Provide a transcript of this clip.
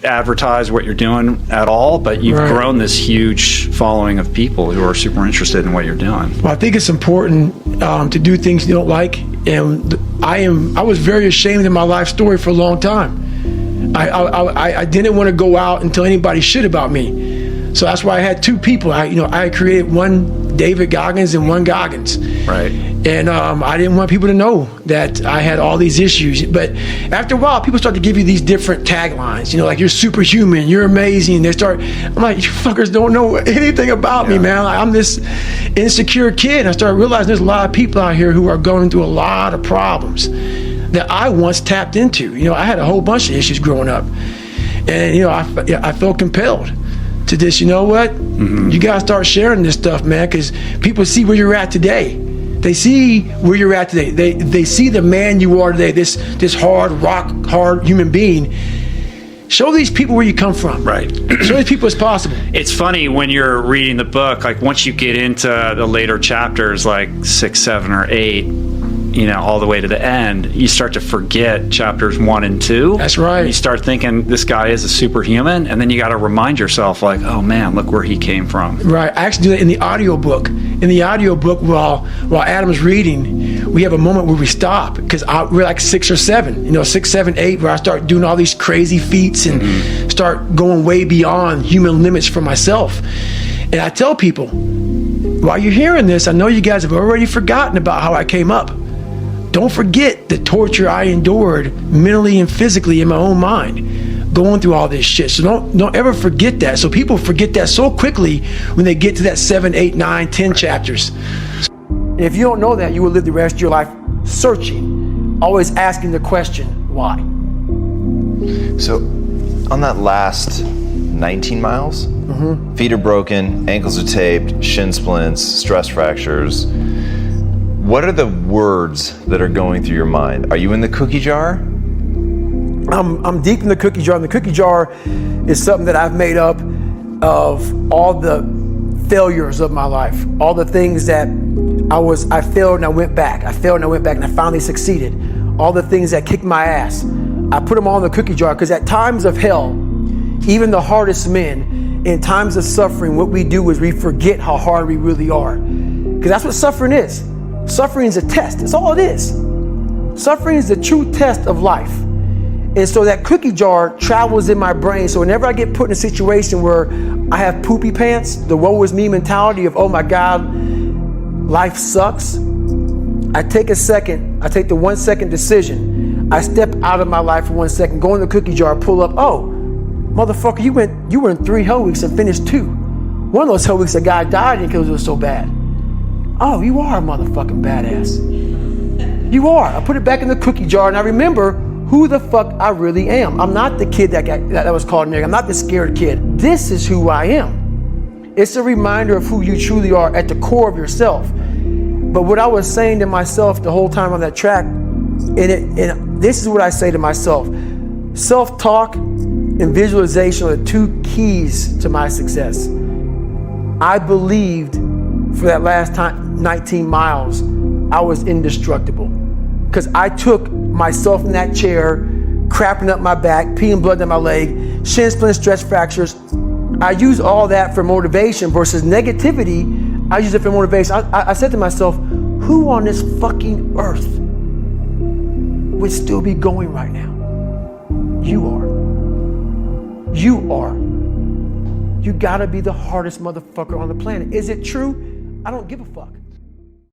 advertise what you're doing at all, but you've grown this huge following of people who are super interested in what you're doing. Well, I think it's important to do things you don't like, and I was very ashamed of my life story for a long time. I didn't want to go out and tell anybody shit about me, so that's why I had two people. I created one David Goggins and one Goggins. Right. And I didn't want people to know that I had all these issues. But after a while, people start to give you these different taglines, like you're superhuman, you're amazing. I'm like, you fuckers don't know anything about me, man. Like, I'm this insecure kid. And I started realizing there's a lot of people out here who are going through a lot of problems that I once tapped into. I had a whole bunch of issues growing up. And, I felt compelled to this, you gotta start sharing this stuff, man, because people see where you're at today. They see where you're at today. They see the man you are today, this rock hard human being. Show these people where you come from. Right. Show these people it's possible. It's funny when you're reading the book, like once you get into the later chapters, like 6, 7, or 8, all the way to the end, you start to forget chapters 1 and 2. That's right. You start thinking this guy is a superhuman, and then you got to remind yourself, like, oh man, look where he came from. Right. I actually do that in the audiobook. In the audiobook, while Adam's reading, we have a moment where we stop because we're like 6 or 7, 6, 7, 8, where I start doing all these crazy feats and start going way beyond human limits for myself. And I tell people, while you're hearing this, I know you guys have already forgotten about how I came up. Don't forget the torture I endured mentally and physically in my own mind, going through all this shit. So don't ever forget that. So people forget that so quickly when they get to that 7, 8, 9, 10 chapters. If you don't know that, you will live the rest of your life searching, always asking the question, why? So on that last 19 miles, feet are broken, ankles are taped, shin splints, stress fractures. What are the words that are going through your mind? Are you in the cookie jar? I'm deep in the cookie jar, and the cookie jar is something that I've made up of all the failures of my life, all the things that I failed and I went back. I failed and I went back and I finally succeeded. All the things that kicked my ass. I put them all in the cookie jar because at times of hell, even the hardest men, in times of suffering, what we do is we forget how hard we really are. Because that's what suffering is. Suffering is a test. That's all it is. Suffering is the true test of life. And so that cookie jar travels in my brain. So whenever I get put in a situation where I have poopy pants, the woe is me mentality of, oh my God, life sucks. I take the 1 second decision. I step out of my life for 1 second, go in the cookie jar, pull up, oh, motherfucker, you were in 3 hell weeks and finished 2. One of those hell weeks a guy died because it was so bad. Oh, you are a motherfucking badass. You are. I put it back in the cookie jar and I remember who the fuck I really am. I'm not the kid that was called nigga. I'm not the scared kid. This is who I am. It's a reminder of who you truly are at the core of yourself. But what I was saying to myself the whole time on that track, and this is what I say to myself. Self-talk and visualization are the 2 keys to my success. I believed for that last 19 miles, I was indestructible. Because I took myself in that chair, crapping up my back, peeing blood down my leg, shin splints, stress fractures. I use all that for motivation versus negativity. I use it for motivation. I said to myself, who on this fucking earth would still be going right now? You are. You are. You gotta be the hardest motherfucker on the planet. Is it true? I don't give a fuck.